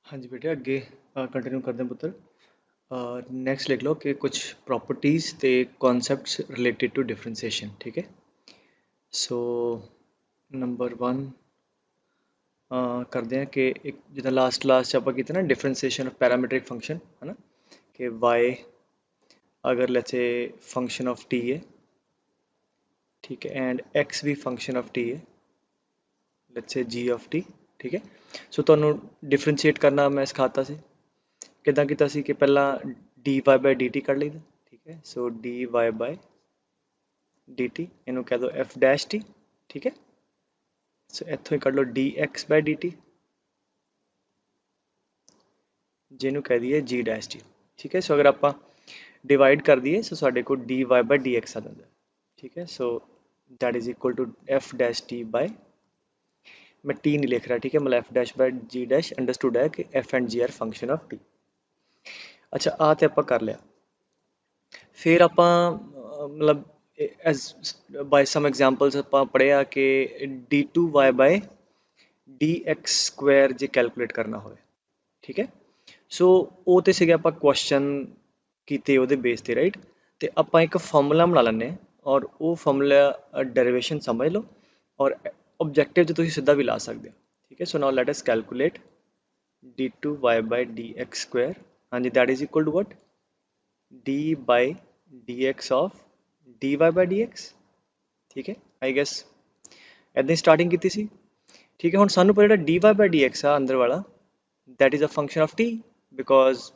हाँ जी बेटे अगे कंटिन्यू करते हैं पुत्र। नेक्स्ट लिख लो कि कुछ प्रॉपर्टीज ते कॉन्सेप्ट्स रिलेटेड टू डिफरेंशिएशन। ठीक है, सो नंबर 1 करते हैं कि एक जिदा लास्ट क्लास च आप किया ना डिफरेंशिएशन ऑफ पैरामीट्रिक फंक्शन है ना, कि y अगर let's say function of t है, ठीक है, एंड x भी फंक्शन ऑफ t है, let's say g of t। ठीक है, सो तुहानू डिफरेंशिएट करना मैं सिखाता सी किदा किया सी कि पहला dy बाय dt कर लईदा। ठीक है, सो dy बाय dt इनू कह दो f डैश t। ठीक है, सो इत्थों ही कर लो dx बाय dt जिन्हों कह दिए g डैश t। ठीक है, सो अगर आप डिवाइड कर दिए सो साढ़े को dy बाय dx आ जाता है। ठीक है, so that is equal to f dash t by, मैं t नहीं लिख रहा, ठीक है, मतलब f dash by g dash understood है कि f and g are function of t। अच्छा आ तो आप कर लिया, फिर आप मतलब एज बाय सम एग्जांपल्स आप पढ़िया कि d2y by dx square J calculate करना हो। ठीक है, सो वो तो सीगे आप क्वेश्चन किए वो बेस ते राइट, तो आप एक फार्मूला बना लें और वो फार्मूला डेरिवेशन समझ लो और ऑब्जेक्टिव जो तुम सीधा भी ला सकते हो। ठीक है, so now let us calculate d2y by dx square. हाँ जी, that is equal to what, d by dx of dy by dx। ठीक है, आई गेस इदां ही स्टार्टिंग की सी। ठीक है, हुण सानू पर जिहड़ा dy बाय dx आ अंदर वाला that is a function of t, because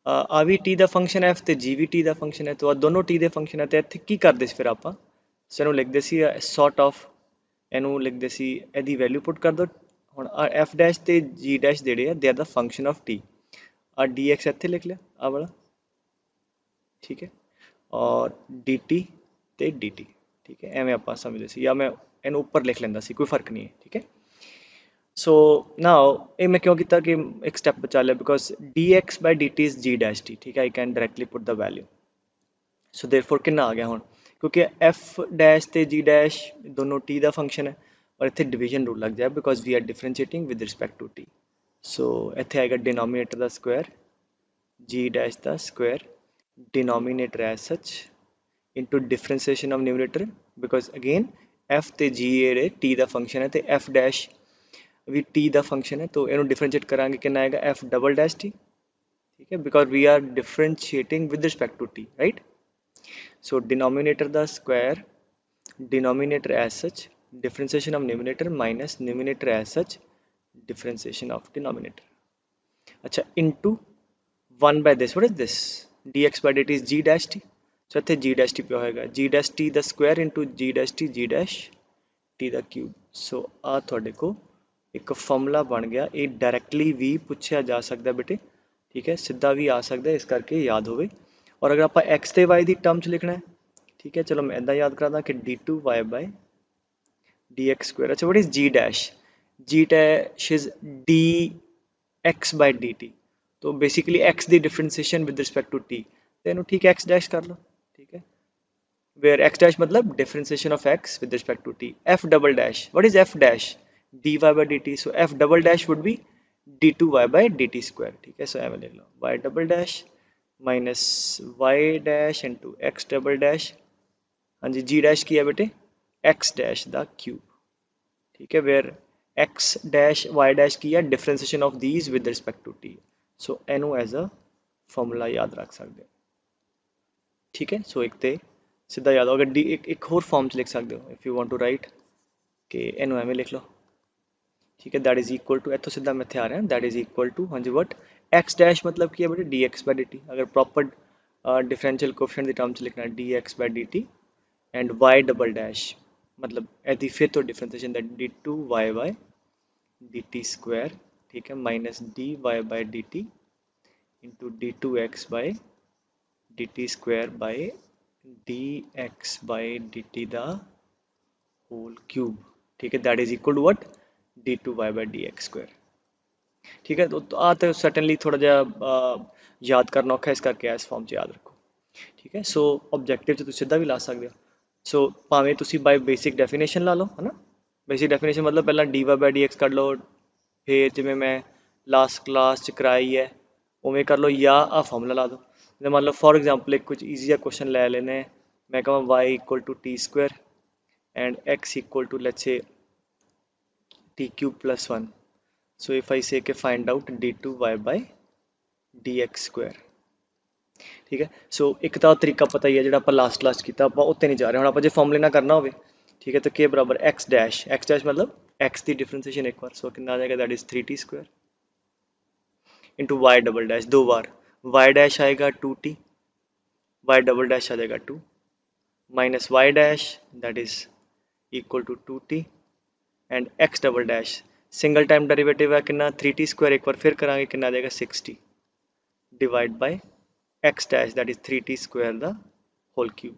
आ भी t ਦਾ फंक्शन है ਤੇ g भी t ਦਾ फंक्शन है, तो आ दोनों t ਦੇ फंक्शन है। तो ਇੱਥੇ ਕੀ ਕਰਦੇ ਸੀ ਫਿਰ ਆਪਾਂ ਸਾਨੂੰ ਲਿਖਦੇ ਸੀ ਸੌਟ ਆਫ, ਇਹਨੂੰ ਲਿਖਦੇ ਸੀ ਇਹਦੀ ਵੈਲਿਊ ਪੁੱਟ ਕਰ ਦੋ। ਹੁਣ f ਡੈਸ਼ ਤੇ g ਡੈਸ਼ ਜਿਹੜੇ ਆ they are the function of t, ਆ dx ਇੱਥੇ ਲਿਖ ਲਿਆ ਆ ਵਾਲਾ। ठीक है, और dt ਤੇ dt। ठीक है, ਐਵੇਂ ਆਪਾਂ ਸਮਝਦੇ ਸੀ, ਜਾਂ ਮੈਂ ਇਹਨੂੰ ਉੱਪਰ ਲਿਖ ਲੈਂਦਾ ਸੀ, ਕੋਈ ਫਰਕ ਨਹੀਂ ਹੈ। ठीक है, सो नाउ ये मैं क्यों किया कि एक स्टेप बचा लिया, because dx by dt is g dash t। ठीक है, I can directly put the value, so therefore कितना आ गया हुण, क्योंकि f डैश ते g डैश दोनों t का फंक्शन है और इतने डिवीजन रूल लग जाए because we are differentiating with respect to t। So इतने आएगा डिनोमीनेटर का स्क्वायर g डैश का square denominator as such into differentiation of numerator, because again f ते g ये t का फंक्शन है, तो f डैश भी t का फंक्शन है, तो इन्हों डिफरेंशिएट करांगे कितना आएगा f डबल डैश t। ठीक है, because we are differentiating with respect to t right. So denominator the square denominator as such differentiation of numerator minus numerator as such differentiation of denominator. अच्छा, into 1 by this, what is this, dx by dt is g dash t। So इतने g dash t पे होएगा g dash t the square into g dash t the cube. So आ थोड़े को एक formula बन गया, ये डायरैक्टली भी पूछा जा सकता है बेटे। ठीक है, सीधा भी आ सकता है, इस करके याद होवे। और अगर आप एक्स ते वाई की टर्म च लिखना है, ठीक है, चलो मैं इदा याद करा कि d2y बाय dx स्क्वायर। अच्छा, what is g dash is dx by dt, तो बेसिकली x की differentiation with respect to t, तो इन्हों ठीक x डैश कर लो। ठीक है, where x dash मतलब differentiation of x with respect to t। f double dash, what is f dash, dy by dt, so f double dash would be d2y by dt square। ठीक है, so एवं लिख लो y double dash minus y dash into x double dash। हाँ जी, g dash की है बेटे x dash the cube. ठीक है, where x dash y dash की है differentiation of these with respect to t, so एनू एज अ फॉर्मूला याद रख सकते हो। ठीक है, सो एक ते सीधा याद हो, अगर डी एक होर फॉर्म च लिख सकते हो if you want to write कि एनू एवं लिख लो। ठीक है, दैट इज इक्वल टू, इतों सीधा मैं इतने आ रहा है, दैट इज इक्वल टू, हाँ जी, वट एक्स डैश मतलब की है बेटे d x by d t. अगर प्रॉपर डिफरेंशियल कोफिशिएंट की टर्म च लिखना d x by d t, and y double dash मतलब यदि फिर तो differentiation that d two y by d t square. ठीक है, minus d y by d t into d two x by d t square by d x by d t the whole cube. ठीक है, that is equal to what, d two y by D x square. ठीक है, तो आ तो certainly थोड़ा जहा याद करना औखा, इस करके इस फॉर्म च याद रखो। ठीक है, सो ऑब्जेक्टिव तुम सीधा भी ला सकते हो, सो भावें तुम बाय बेसिक डेफिनेशन ला लो है ना। बेसिक डेफिनेशन मतलब पहला d Y by D x कर लो, फिर जिमें मैं लास्ट क्लास च कराई है उवें कर लो या आ फॉर्मूला ला दो। जिवें मान लो फॉर एग्जांपल एक कुछ ईजी जिहा क्वेश्चन ले लेने, मैं कहां y equal to t square and x equal to let's say t cube plus 1। So if I say के find out d two y by D x square. ठीक है, सो एक तो तरीका पता ही है जो आप लास्ट किया, आप उत्ते नहीं जा रहे। हम आप जो फॉर्मूले ना करना हो, ठीक है, तो के बराबर एक्स डैश मतलब एक्स की डिफरेंशिएशन एक बार, सो कितना आ जाएगा that is 3t square into y double dash दो बार, वाई डैश आएगा 2t, वाई डबल डैश आ जाएगा 2 minus y dash that is equal to 2t and x double dash single time derivative है कितना 3t स्क्वायर, एक बार फिर करांगे कितना आ जाएगा 6t divide by X dash that is 3t square the whole cube.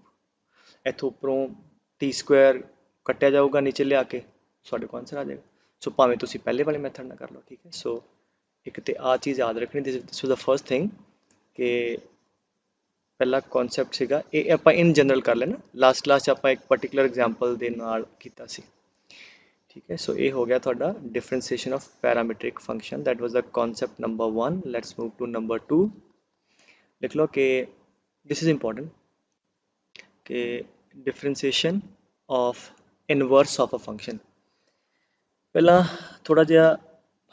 इथों उपरों टी स्क्वायर कट्टिया जाऊगा नीचे लिया के साढ़े को आंसर आ जाएगा। सो भावें तुसी पहले वाले मैथड ना कर लो। ठीक है, सो एक तो आ चीज़ याद रखनी, this was the first thing कि पहला कॉन्सैप्ट सीगा ये आपां इन जनरल कर लेना, लास्ट क्लास च आपां एक पर्टिकुलर एग्जाम्पल दे नाल कीता सी। ठीक है, सो ये हो गया थोड़ा differentiation of parametric function, that was the concept number 1। Let's move to number 2। लिख लो कि दिस इज इंपॉर्टेंट कि differentiation of inverse of a function. पहला थोड़ा जिहा,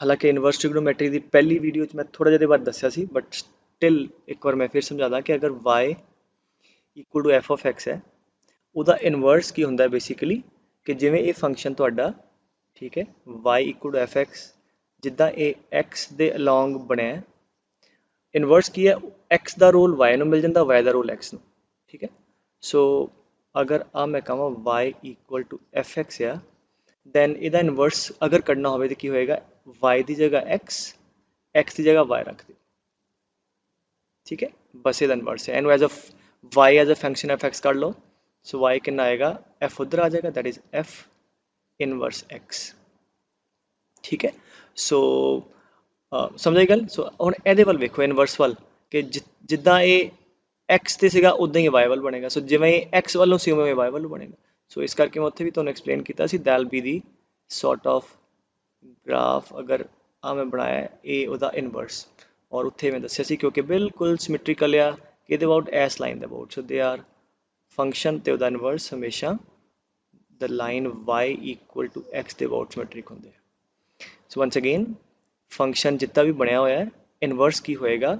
हालांकि इनवर्स ट्रिग्नोमेट्री की पहली वीडियो मैं थोड़ा जिहा बारे दस्या सी, बट स्टिल एक बार मैं फिर समझा कि अगर y equal to f of x है, ਉਹਦਾ ਇਨਵਰਸ ਕੀ ਹੁੰਦਾ ਬੇਸਿਕਲੀ ਕਿ ਜਿਵੇਂ ਇਹ ਫੰਕਸ਼ਨ ਤੁਹਾਡਾ, ਠੀਕ ਹੈ, y equal to f x, ਜਿੱਦਾਂ ਇਹ x ਦੇ ਅਲੋਂਗ ਬਣਿਆ, ਇਨਵਰਸ ਕੀ ਹੈ, x ਦਾ ਰੋਲ y ਨੂੰ ਮਿਲ ਜਾਂਦਾ, y ਦਾ ਰੋਲ x ਨੂੰ। ਠੀਕ ਹੈ, ਸੋ ਅਗਰ ਆ ਮੈਂ ਕਹਾਂ y equal to f x ਆ, ਦੈਨ ਇਹਦਾ ਇਨਵਰਸ ਅਗਰ ਕੱਢਣਾ ਹੋਵੇ ਤਾਂ ਕੀ ਹੋਏਗਾ, y ਦੀ ਜਗ੍ਹਾ x ਦੀ ਜਗ੍ਹਾ y ਰੱਖ ਦਿਓ। ठीक है, बस ये इनवर्स है, and as a y as a function f x कर लो, सो वाई कितना आएगा, एफ उधर आ जाएगा that is F inverse x. ठीक है, सो समझ आई गल। सो हम ये वाल वेखो इनवर्स वाल कि जिदा ये एक्स से सीगा उदा ही वाई वाल बनेगा, सो जिवें एक्स वालों सी उवें वाई वालों बनेगा। सो इस करके मैं उत्थे भी तुहानूं एक्सप्लेन किया सी, दैल be the sort of graph अगर आ मैं बनाया ये उहदा इनवर्स, और उत्थे मैं दस्सिया सी क्योंकि बिल्कुल सिमेट्रिकल आ कि अबाउट एस लाइन दे about, so they are function ते उहदा इनवर्स हमेशा the line y equal to x दे अबाउट सिमेट्रिक होंदे। सो वंस अगेन फंक्शन जितना भी बनया होया है, इनवर्स की होएगा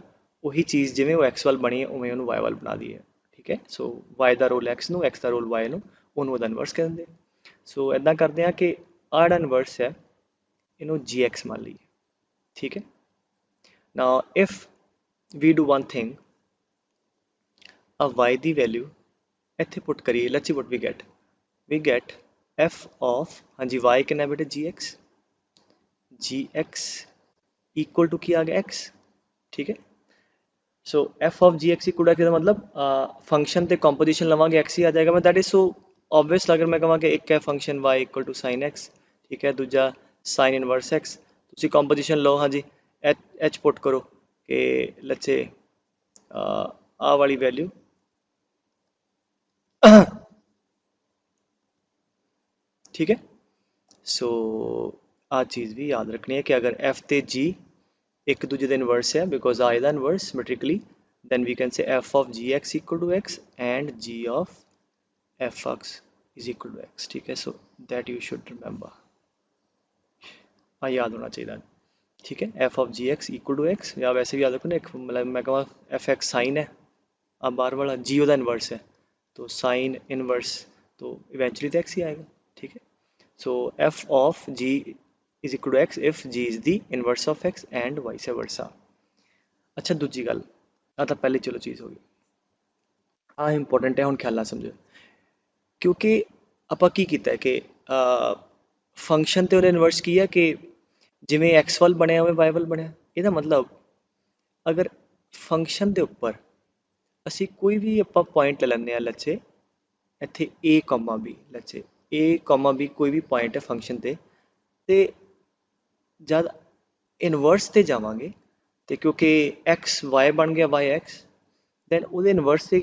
वही चीज़ जिवें वो x वाल बनी है उवें उन्होंने y वाल बना दी है। ठीक है, सो y दा रोल x नूं, x दा रोल y नूं, उन्होंने उहदा इनवर्स कह दिंदे। सो इदां करदे आ कि आ जिहड़ा इनवर्स है इनू gx मान लीए। ठीक है, now if we do one thing, a y the value इत्थे पुट करिए, let's see what we get f of, हाँ जी, y कितना बेटे gx इक्वल टू की आ गया x। ठीक है, so f of gx equal to मतलब फंक्शन ते कॉम्पोजिशन लवांगे x ही आ जाएगा। मैं दैट इज सो ऑब्वियस, अगर मैं कहां कि एक है function y equal to sine x, ठीक है, दूजा साइन इनवर्स x, तुसी कॉम्पोजिशन लो, हाँ जी, h पुट करो कि लेट्स से आ वाली वैल्यू ठीक है, सो आ चीज़ भी याद रखनी है कि अगर f ते g एक दूजे का इनवर्स है, बिकॉज आ इहदा inverse symmetrically, then we can say f of gx equal to x and g of fx is equal to x। ठीक है, so that you should remember, हाँ याद होना चाहिए। ठीक है, f of gx equal to x, या वैसे भी याद रखो ना, एक मतलब मैं कहूँ एफ एक्स साइन है, अब बार वाला जी ओदा इनवर्स है, तो साइन इनवर्स तो इवेंचुअली तो एक्स ही आएगा। ठीक है, so F of G is equal to X if G is the inverse of X and vice versa. अच्छा, दूजी गल आ तो पहले चलो चीज़ होगी, आ इंपॉर्टेंट है, हम ख्याल ना समझो, क्योंकि ਆਪਾਂ ਕੀ ਕੀਤਾ है कि फंक्शन तो इनवर्स की है कि जिमें एक्स वाल बनया उवें वाई वाल बनया। ਇਹਦਾ मतलब अगर फंक्शन के उपर ਅਸੀਂ कोई भी ਆਪਾਂ पॉइंट ले लें, लेट्स से ਇੱਥੇ a comma b, let's say a comma b कोई भी पॉइंट है फंक्शन ते जब इनवर्स ते जावांगे तो क्योंकि एक्स वाई बन गया वाई एक्स, दैन ਉਹਦੇ इनवर्स से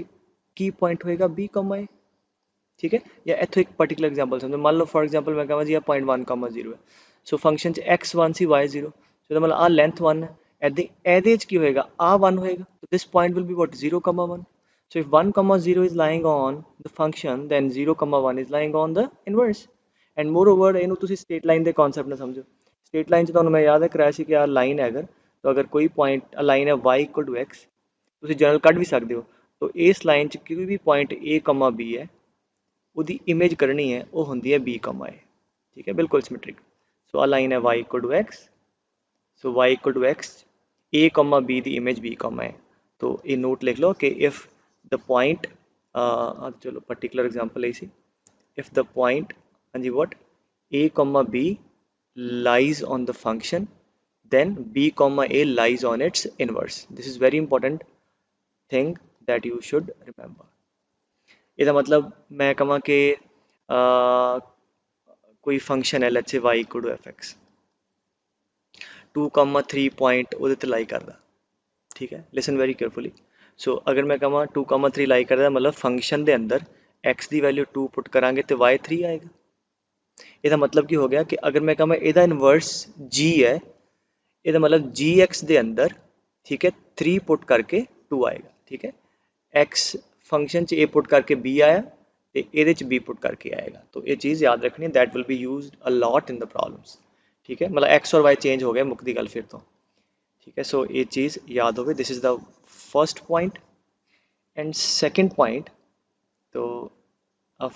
की पॉइंट होएगा b कॉमा a। ठीक है, या इतों एक पर्टिकुलर एग्जाम्पल समझो, मान लो फॉर एग्जाम्पल मैं कहा जी 0.1, 0 है, सो फंक्शन एक्स 1 सी वाई 0, ਸੋ ਇਹਦਾ ਮਤਲਬ ਆ ਲੈਂਥ 1 ਹੈ, ਇਹਦੇ 'ਚ ਕੀ ਹੋਏਗਾ, ਆ 1 ਹੋਏਗਾ, so this point will be what, 0 comma 1. So if 1 comma 0 is lying on the function, then 0 comma 1 is lying on the inverse. And moreover ਇਹਨੂੰ ਤੁਸੀਂ ਸਟੇਟ ਲਾਈਨ ਦੇ ਕਨਸੈਪਟ ਨਾਲ ਸਮਝੋ। ਸਟੇਟ ਲਾਈਨ 'ਚ ਤੁਹਾਨੂੰ ਮੈਂ ਯਾਦ ਕਰਾਇਆ ਸੀ ਕਿ ਆ ਲਾਈਨ ਹੈ, ਅਗਰ ਕੋਈ ਪੁਆਇੰਟ ਲਾਈਨ ਹੈ y = x, ਤੁਸੀਂ ਜਨਰਲ ਕੱਢ ਵੀ ਸਕਦੇ ਹੋ। ਤਾਂ ਇਸ ਲਾਈਨ 'ਚ ਕੋਈ ਵੀ ਪੁਆਇੰਟ a, b ਹੈ, ਉਹਦੀ ਇਮੇਜ ਕਰਨੀ ਹੈ, ਉਹ ਹੁੰਦੀ ਹੈ b, a, ਠੀਕ ਹੈ, ਬਿਲਕੁਲ ਸਿਮੈਟ੍ਰਿਕ। ਸੋ ਆ ਲਾਈਨ ਹੈ y = x, so y = x, a, b the image b, a। तो ये नोट लिख लो कि इफ़ द पॉइंट, चलो पर्टिकुलर एग्जांपल है, इफ़ द पॉइंट, हाँ जी, what, a, b lies on the function, then b, a lies on its inverse. This is very important thing that you should remember. इसका मतलब मैं कहा कि कोई function है, let's say y = f(x), 2, 3 point ਉਹਦੇ ਤੇ लाई करदा, ठीक है, लिसन वेरी केयरफुली। सो अगर मैं कहा 2, 3 लाई करदा, मतलब फंक्शन के अंदर x की वैल्यू 2 पुट करांगे तो y 3 आएगा। ਇਹਦਾ मतलब की हो गया कि अगर मैं कहा ਇਹਦਾ इनवर्स g है, ਇਹਦਾ मतलब gx ਦੇ अंदर, ठीक है, 3 पुट करके 2 आएगा, ठीक है। x फंक्शन च a पुट करके b आया, तो ये b पुट करके आएगा। तो ये चीज़ याद रखनी, that will be used a lot in the problems, ठीक है। मतलब x और y चेंज हो गया, मुक्ति गल फिर तो, ठीक है। सो ये चीज़ याद हो, this is the first point. And second point, तो अब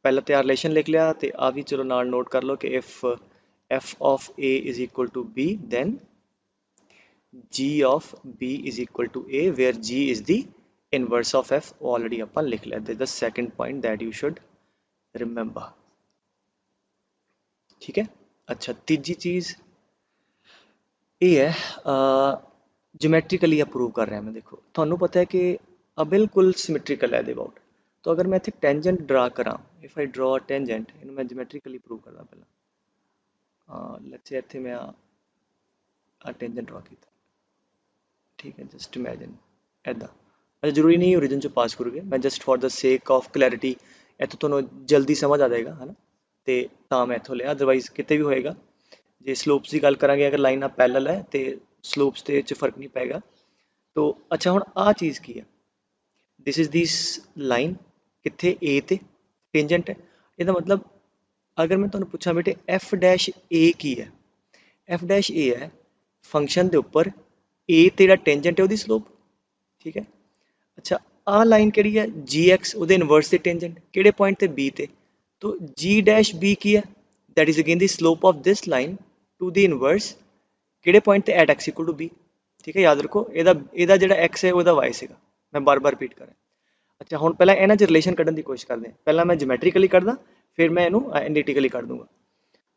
पहला तो रिलेशन लिख लिया, तो आ भी चलो नाल नोट कर लो कि if f of a is equal to b, then g of b is equal to a, where g is the inverse of f, already अपन लिख लिया। This the second point that you should remember, ठीक है। अच्छा, तीजी चीज़ ये है, जोमैट्रिकली approve कर रहा है मैं। देखो थानू पता है कि बिल्कुल सिमेट्रिकल है दे अबाउट। तो अगर मैं इतने टेंजेंट ड्रा करा, इफ आई ड्रॉ टेंजेंट, इन्हू मैं जोमैट्रिकली प्रूव करना पहला। लेट्स से इत्थे मैं टेंजेंट ड्रॉ किया, ठीक है, जस्ट इमेजिन ऐदा। अच्छा, जरूरी नहीं ओरिजिन चो पास करोगे, मैं just for the sake of clarity इतों तुहानू जल्दी समझ आ जाएगा, है ना, तो मैं इतों लिया, अदरवाइज कितने भी होएगा। जे स्लोप्स की गल करांगे, अगर लाइनां पैरल है तो स्लोप्स के फर्क नहीं पेगा। तो अच्छा, हुण आ चीज़ की है, दिस इज़ दिस लाइन, कित्थे ए ते टेंजेंट है। इसका मतलब अगर मैं तुहानू पूछा बेटे एफ डैश ए की है, एफ डैश ए है फंक्शन के उपर ए ते जिहड़ा टेंजेंट है, उसकी स्लोप, ठीक है। अच्छा, आ लाइन किहड़ी है, जी एक्स, उहदे इनवर्स से टेंजेंट किहड़े पॉइंट ते बी ते, तो जी डैश बी की है, that is again the slope of this line to the inverse किहड़े पॉइंट ते at X equal to B, ठीक है। याद रखो ਇਹਦਾ ਜਿਹੜਾ x है ਉਹਦਾ y ਸੀਗਾ, मैं बार बार रिपीट करा। अच्छा, हुण पहला इन्हां 'च रिलेशन कढ़न की कोशिश करते हैं। पहला मैं जोमैट्रिकली कढ़दा, फिर मैं इनू एनालिटिकली कढ़ दूंगा।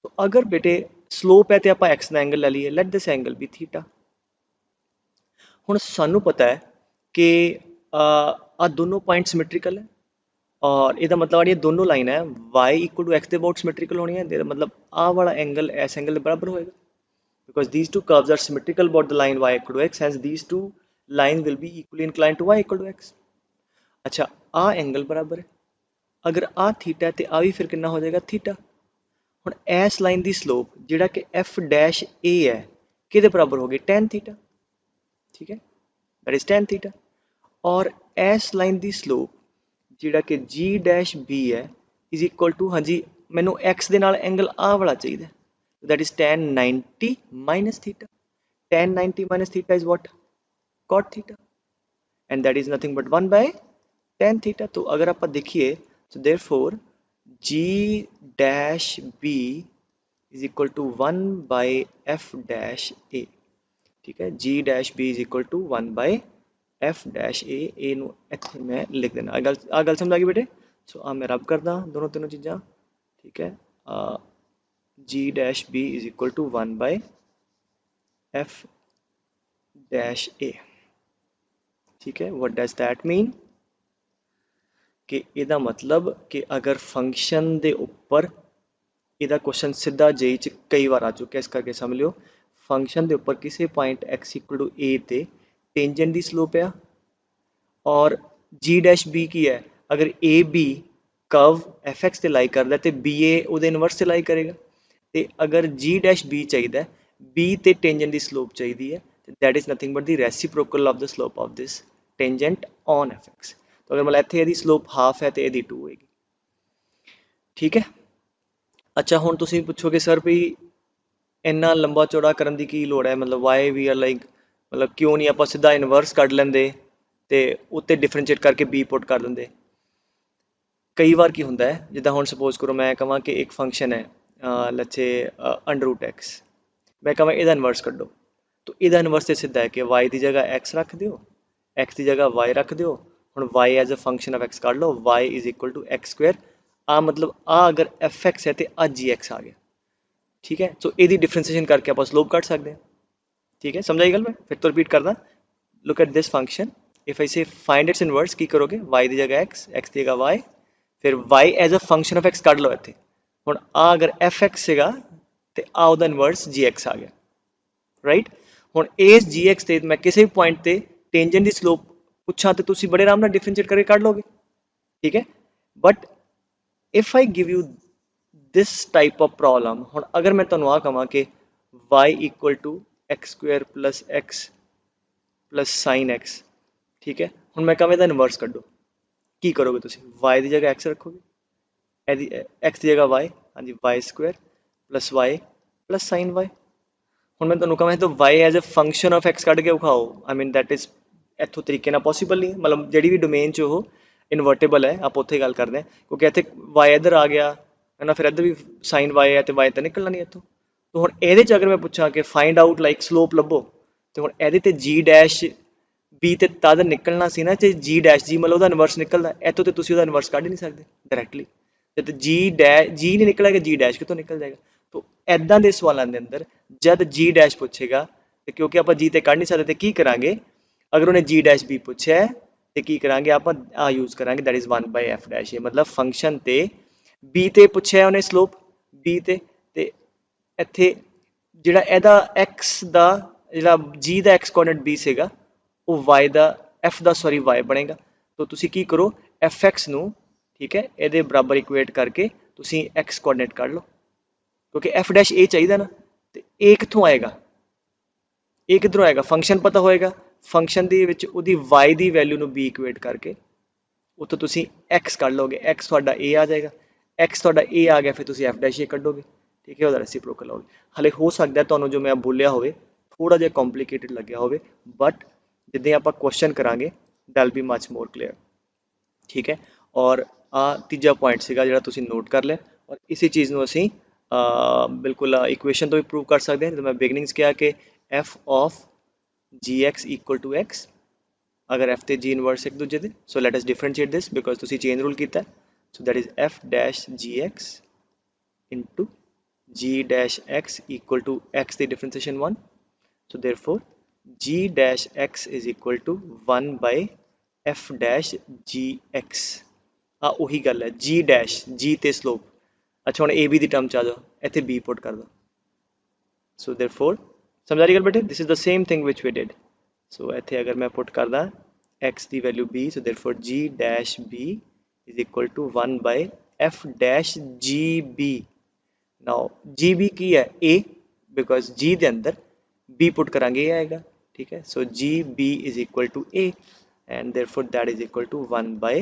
तो अगर बेटे स्लोप है तो आप x का एंगल ले लीए, let this angle be theta. हुण सानू पता है कि आ दोनों पॉइंट सिमेट्रिकल है, और इसका मतलब ये दोनों लाइन है y = x के अबाउट सिमेट्रिकल होनी है, मतलब आ वाला एंगल इस एंगल के बराबर होएगा, because these two curves are symmetrical about the line y = x, hence these two lines will be equally inclined to y = x। अच्छा, आ एंगल बराबर है, अगर आ थीटा है तो आ भी फिर कितना हो जाएगा, थीटा। हुण इस लाइन की स्लोप जिहड़ा कि एफ डैश ए है, किहदे बराबर होगी, tan थीटा, ठीक है, दैट इज tan थीटा। और इस लाइन की स्लोप जिहड़ा कि जी डैश बी है इज इक्वल टू, हाँ जी, मैनू एक्स दे नाल एंगल आ वाला चाहिए, that is tan 90 minus theta. tan 90 minus theta is what, cot theta, and that is nothing but 1/tan theta. तो अगर आप देखिए, तो therefore G dash B is equal to 1/f dash A, ठीक है। G dash B is equal to 1/f dash A नू इत्थे मैं लिख देना। आ गल समझ आ गई बेटे। सो आ मैं रब करदा दोनों तीनों चीज़ां, ठीक है। G dash B is equal to 1/f dash A, ठीक है। व्हाट डज दैट मीन कि इसका मतलब कि अगर फंक्शन के उपर, इसका क्वेश्चन सीधा जेई च कई बार आ चुका है, इस करके समझ लियो, फंक्शन के उपर किसी पॉइंट x = a ते टेंजेंट की स्लोप है, और जी डैश बी की है, अगर a b curve f x से लाई करता है तो बी ए उहदे इनवर्स से लाई करेगा। तो अगर जी डैश बी चाहिए, b ਤੇ ਟੈਂਜੈਂਟ ਦੀ ਸਲੋਪ ਚਾਹੀਦੀ ਹੈ ਤੇ that is nothing but the reciprocal of the slope of this tangent on fx। तो अगर मतलब ਇੱਥੇ ਇਹਦੀ ਸਲੋਪ ਹਾਫ ਹੈ ਤੇ ਇਹਦੀ 2 ਹੋਏਗੀ। ਠੀਕ ਹੈ। ਅੱਛਾ ਹੁਣ ਤੁਸੀਂ ਪੁੱਛੋਗੇ ਸਰ ਵੀ ਇੰਨਾ ਲੰਬਾ ਚੌੜਾ ਕਰਨ ਦੀ ਕੀ ਲੋੜ ਹੈ, ਮਤਲਬ ਵਾਈ ਵੀ ਆਰ ਲਾਈਕ ਮਤਲਬ ਕਿਉਂ ਨਹੀਂ ਆਪਾਂ ਸਿੱਧਾ ਇਨਵਰਸ ਕੱਢ ਲੈਂਦੇ ਤੇ ਉੱਤੇ ਡਿਫਰੈਂਸ਼ੀਏਟ ਕਰਕੇ b ਪੁੱਟ ਕਰ ਦਿੰਦੇ। ਕਈ ਵਾਰ ਕੀ ਹੁੰਦਾ ਹੈ, ਜਿੱਦਾਂ ਹੁਣ ਸਪੋਜ਼ ਕਰੋ ਮੈਂ ਕਹਾਂ ਕਿ ਇੱਕ ਫੰਕਸ਼ਨ ਹੈ ਲੈਟਸ ਸੇ √x, ਮੈਂ ਕਹਾਂ ਇਹਦਾ ਇਨਵਰਸ ਕੱਢੋ, ਤਾਂ ਇਹਦਾ ਇਨਵਰਸ ਤੇ ਸਿੱਧਾ ਹੈ ਕਿ y ਦੀ ਜਗ੍ਹਾ x ਰੱਖ ਦਿਓ, x ਦੀ ਜਗ੍ਹਾ y ਰੱਖ ਦਿਓ। ਹੁਣ y as a function of x ਕੱਢ ਲਓ, y is equal to x square. ਆ ਮਤਲਬ ਆ ਅਗਰ fx ਹੈ ਤੇ ਆ gx ਆ ਗਿਆ। ਠੀਕ ਹੈ, ਸੋ ਇਹਦੀ ਡਿਫਰੈਂਸ਼ੀਏਸ਼ਨ ਕਰਕੇ ਆਪਾਂ ਸਲੋਪ ਕੱਢ ਸਕਦੇ ਹਾਂ। ठीक है, समझ आई गल? मैं फिर तो रिपीट करदा। Look at this function, if I से फाइंड इट्स इनवर्स की करोगे, y की जगह x, x की जगह y, फिर y as a function of x कढ़ लो इत्थे। हुण आ अगर fx सीगा ते आ उहदा इनवर्स gx आ गया, राइट। हुण इस gx ते मैं किसी भी पॉइंट ते टेंजेंट दी स्लोप पुछां ते तुसीं बड़े आराम नाल डिफरेंशिएट करके कढ़ लोगे। ठीक है, but if I give you this type of problem, हुण अगर मैं तुहानूं आ कहां कि y equal to x square plus x plus sine x, ठीक है, ਹੁਣ ਮੈਂ ਕਹਾਂ ਇਹਦਾ ਇਨਵਰਸ ਕੱਢੋ, ਕੀ ਕਰੋਗੇ ਤੁਸੀਂ? y ਦੀ ਜਗ੍ਹਾ x ਰੱਖੋਗੇ, ਇਹਦੀ x ਦੀ ਜਗ੍ਹਾ y, ਹਾਂਜੀ y square plus y plus sine y। ਹੁਣ ਮੈਂ ਤੁਹਾਨੂੰ ਕਹਾਂ ਤਾਂ y as a function of x ਕੱਢ ਕੇ ਵਿਖਾਓ, ਆਈ ਮੀਨ ਦੈਟ ਇਜ਼ ਇੱਥੋਂ ਤਰੀਕੇ ਨਾਲ ਪੋਸੀਬਲ ਨਹੀਂ, ਮਤਲਬ ਜਿਹੜੀ ਵੀ ਡੋਮੇਨ 'ਚ ਉਹ ਇਨਵਰਟੇਬਲ ਹੈ ਆਪਾਂ ਉੱਥੇ ਗੱਲ ਕਰਦੇ ਹਾਂ, ਕਿਉਂਕਿ ਇੱਥੇ y ਇੱਧਰ ਆ ਗਿਆ ਹੈ ਨਾ, ਫਿਰ ਇੱਧਰ ਵੀ ਸਾइन y ਹੈ ਤੇ y ਤਾਂ ਨਿਕਲਣਾ ਨਹੀਂ ਇੱਥੋਂ। तो हुण इहदे च अगर मैं पूछां कि फाइंड आउट लाइक स्लोप लभो, तो हुण इहदे ते जी डैश बी ते तद निकलना सी ना जे जी डैश जी मतलब उहदा इनवर्स निकलदा, इत्थों ते तुसीं उहदा इनवर्स कढ ही नहीं सकदे डायरैक्टली, ते जी डैश जी नहीं निकलेगा जी डैश कितों निकल जाएगा। तो इदां दे सवालों के अंदर जब जी डैश पूछेगा तो क्योंकि आप जी ते कढ नहीं सकते तो की करांगे, अगर उन्हें जी डैश बी पूछा है तो की करांगे आप आ यूज़ करांगे, दैट इज़ 1/f डैश ए, मतलब फंक्शन ते बी ते पूछा है उन्हें स्लोप बी ते ਇੱਥੇ ਜਿਹੜਾ ਇਹਦਾ x ਦਾ ਜਿਹੜਾ g ਦਾ x ਕੋਆਰਡੀਨੇਟ b ਸੀਗਾ ਉਹ y ਦਾ f ਦਾ ਸੌਰੀ y ਬਣੇਗਾ। ਤਾਂ ਤੁਸੀਂ ਕੀ ਕਰੋ fx ਨੂੰ, ਠੀਕ ਹੈ, ਇਹਦੇ ਬਰਾਬਰ ਇਕੁਏਟ ਕਰਕੇ ਤੁਸੀਂ x ਕੋਆਰਡੀਨੇਟ ਕੱਢ ਲਓ, ਕਿਉਂਕਿ f ਡੈਸ਼ a ਚਾਹੀਦਾ ਨਾ, ਤੇ a ਕਿੱਥੋਂ ਆਏਗਾ? a ਕਿੱਧਰੋਂ ਆਏਗਾ? ਫੰਕਸ਼ਨ ਪਤਾ ਹੋਏਗਾ, ਫੰਕਸ਼ਨ ਦੇ ਵਿੱਚ ਉਹਦੀ y ਦੀ ਵੈਲਿਊ ਨੂੰ b ਇਕੁਏਟ ਕਰਕੇ ਉੱਥੋਂ ਤੁਸੀਂ x ਕੱਢ ਲਓਗੇ, x ਤੁਹਾਡਾ a ਆ ਜਾਏਗਾ, x ਤੁਹਾਡਾ a ਆ ਗਿਆ, ਫਿਰ ਤੁਸੀਂ f ਡੈਸ਼ a ਕੱਢੋਗੇ। ठीक है, ਉਹਦਾ ਰੈਸੀਪ੍ਰੋਕਲ ਹੋਵੇ। ਹਾਲੇ ਹੋ ਸਕਦਾ ਤੁਹਾਨੂੰ ਜੋ ਮੈਂ ਬੋਲਿਆ ਹੋਵੇ ਥੋੜਾ ਜਿਹਾ ਕੰਪਲਿਕੇਟਡ ਲੱਗਿਆ ਹੋਵੇ, ਬਟ ਜਿੱਦਾਂ ਆਪਾਂ ਕੁਐਸਚਨ ਕਰਾਂਗੇ ਦੈਲ ਬੀ ਮਚ ਮੋਰ ਕਲੀਅਰ। ਠੀਕ ਹੈ, ਔਰ ਆ ਤੀਜਾ ਪੁਆਇੰਟ ਸੀਗਾ ਜਿਹੜਾ ਤੁਸੀਂ ਨੋਟ ਕਰ ਲਿਆ, ਔਰ ਇਸੇ ਚੀਜ਼ ਨੂੰ ਅਸੀਂ ਬਿਲਕੁਲ ਇਕੁਏਸ਼ਨ ਤੋਂ ਵੀ ਪ੍ਰੂਵ ਕਰ ਸਕਦੇ ਹਾਂ। ਜਦੋਂ ਮੈਂ ਬਿਗਨਿੰਗਸ ਕਿਹਾ ਕਿ f of gx equal to x, अगर f ਤੇ g ਇਨਵਰਸ ਇੱਕ ਦੂਜੇ ਦੇ, ਸੋ let us differentiate this because ਤੁਸੀਂ ਚੇਨ ਰੂਲ ਕੀਤਾ, so that is f dash gx into g dash x equal to x the differentiation 1, so therefore g dash x is equal to 1 by f dash gx। ਆ ਉਹੀ ਗੱਲ ਹੈ g dash g ਤੇ slope। ਅੱਛਾ ਹੁਣ ab ਦੀ term ਚ ਆ ਜਾਓ, ਇੱਥੇ b ਪੁੱਟ ਕਰ ਦਿਓ, so therefore ਸਮਝ ਆ ਰਹੀ ਗੱਲ ਬੇਟੇ? this is the same thing which we did। so ਇੱਥੇ ਅਗਰ ਮੈਂ ਪੁੱਟ ਕਰਦਾ x the value b, so therefore g dash b is equal to 1 by f dash gb। Now g b की है ए, बिकॉज जी के अंदर बी पुट करांगे ए आएगा। ठीक है, so G B is equal to A and therefore that is equal to 1 by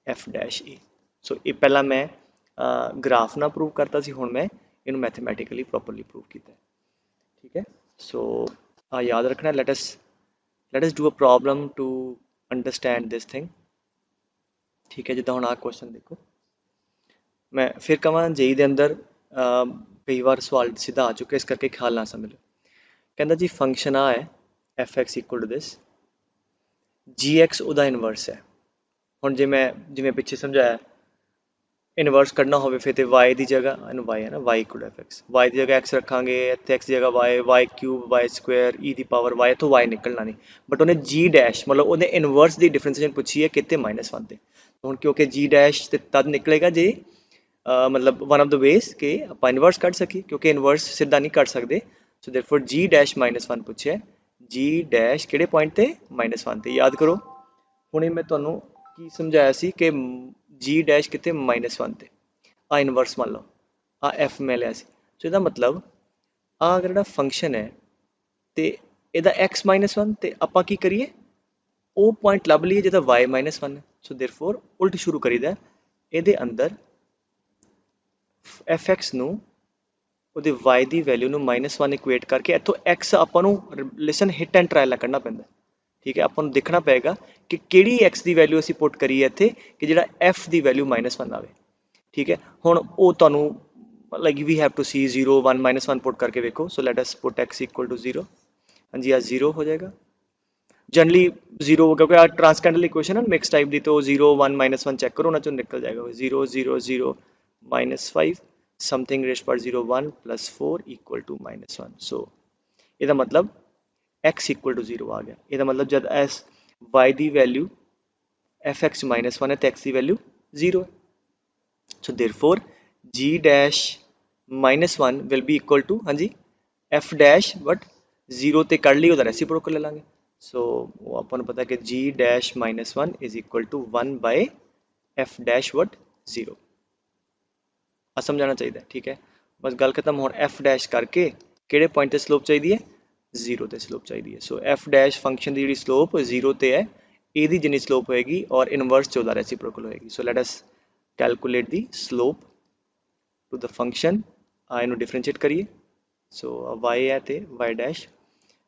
F dash A. सो ये पहला मैं ग्राफ ना प्रूव करता सी, हुण मैं इनू मैथमेटिकली प्रॉपरली प्रूव किया। ठीक है, सो याद रखना, let us do a problem to understand this thing. ठीक है, जिद्दां हुण आ क्वेश्चन देखो, मैं फिर कहां जेई दे अंदर कई बार सवाल सीधा आ चुका, इस करके ख्याल ना समझ लो। कहता जी फंक्शन आ है F x equal to this, g x उदा इनवर्स है। हुण जे मैं जिवें पिछे समझाया इनवर्स करना हो फिर तो वाई की जगह वाई है ना, y equal to f x, y की जगह एक्स रखांगे, इत्थे एक्स की जगह y, y cube y square e the power y, इत्थों वाई निकलना नहीं, बट उन्हें जी डैश मतलब उन्हें इनवर्स की डिफरेंशिएशन पूछी है कितने -1 ते। हुण क्योंकि जी डैश ते तद निकलेगा जे मतलब वन ऑफ द वेज के आप इनवर्स कट सकी, क्योंकि इनवर्स सीधा नहीं कर सकते। सो देयरफॉर जी डैश -1 पूछे, जी डैश किहड़े पॉइंट ते -1 ते। याद करो हुणे मैं तुहानूं की समझाया सी कि जी डैश कितने -1 ते, आ इनवर्स मान लो, आ एफ मैं लिया सी। सो इसदा मतलब अगर ਜਿਹੜਾ ਫੰਕਸ਼ਨ ਹੈ ਤੇ ਇਹਦਾ x-1 ਤੇ ਆਪਾਂ ਕੀ ਕਰੀਏ ਉਹ ਪੁਆਇੰਟ ਲੱਭ ਲਈਏ ਜਿਹਦਾ y-1 ਹੈ। ਸੋ देयरफॉर ਉਲਟ ਸ਼ੁਰੂ ਕਰੀਦਾ ਇਹਦੇ ਅੰਦਰ fx ਨੂੰ ਉਹਦੇ y ਦੀ ਵੈਲਿਊ ਨੂੰ -1 ਇਕੁਏਟ ਕਰਕੇ ਇੱਥੋਂ x ਆਪਾਂ ਨੂੰ ਲਿਸਨ ਹਿੱਟ ਐਂਡ ਟਰਾਇਲ ਕੱਢਣਾ ਪੈਂਦਾ। ਠੀਕ ਹੈ, ਆਪਾਂ ਨੂੰ ਦੇਖਣਾ ਪਏਗਾ ਕਿ ਕਿਹੜੀ x ਦੀ ਵੈਲਿਊ ਅਸੀਂ ਪੁੱਟ ਕਰੀਏ ਇੱਥੇ ਕਿ ਜਿਹੜਾ f ਦੀ ਵੈਲਿਊ -1 ਆਵੇ। ਠੀਕ ਹੈ, ਹੁਣ ਉਹ ਤੁਹਾਨੂੰ like we have to see 0 1 -1 put ਕਰਕੇ ਵੇਖੋ। So let us put x equal to 0। ਹਾਂਜੀ ਆ 0 ਹੋ ਜਾਏਗਾ ਜਨਰਲੀ 0 ਕਿਉਂਕਿ ਆ ਟ੍ਰਾਂਸਕੈਂਡਲ ਇਕੁਏਸ਼ਨ ਹੈ ਮਿਕਸ ਟਾਈਪ ਦੀ, तो 0 1 -1 ਚੈੱਕ ਕਰੋ ਉਹਨਾਂ ਚੋਂ ਨਿਕਲ ਜਾਏਗਾ 0 0 0 -5 ਸਮਥਿੰਗ ਰੇਸ ਪਰ 0 1 + 4 ਇਕੁਅਲ ਟੂ -1। ਸੋ ਇਹਦਾ ਮਤਲਬ x ਇਕੁਅਲ ਟੂ 0 ਆ ਗਿਆ। ਇਹਦਾ ਮਤਲਬ ਜਦ s y ਦੀ ਵੈਲਿਊ fx -1 ਹੈ ਤੇ x ਦੀ ਵੈਲਿਊ 0 ਹੈ। So therefore g dash -1 will be equal to ਹਾਂਜੀ f dash but 0 ਤੇ ਕੱਢ ਲਈ ਉਹਦਾ ਰੈਸੀਪ੍ਰੋਕਲ ਲੈ ਲਾਂਗੇ। ਸੋ ਉਹ ਆਪਾਂ ਨੂੰ ਪਤਾ ਕਿ g dash -1 is equal to 1 by f dash what 0 ਆ ਸਮਝਾਉਣਾ ਚਾਹੀਦਾ। ਠੀਕ ਹੈ, ਬਸ ਗੱਲ ਖਤਮ। ਹੁਣ f dash ਕਰਕੇ ਕਿਹੜੇ ਪੁਆਇੰਟ ਤੇ ਸਲੋਪ ਚਾਹੀਦੀ ਹੈ 0 ਤੇ ਸਲੋਪ ਚਾਹੀਦੀ ਹੈ। ਸੋ f dash ਫੰਕਸ਼ਨ ਦੀ ਜਿਹੜੀ ਸਲੋਪ 0 ਤੇ ਹੈ ਇਹਦੀ ਜਿੰਨੀ ਸਲੋਪ ਹੋਏਗੀ ਔਰ ਇਨਵਰਸ 'ਚ ਉਹਦਾ ਰੈਸੀਪ੍ਰੋਕਲ ਹੋਏਗੀ। ਸੋ let us calculate the slope to the function ਇਹਨੂੰ differentiate ਕਰੀਏ। so y ਹੈ ਤੇ y dash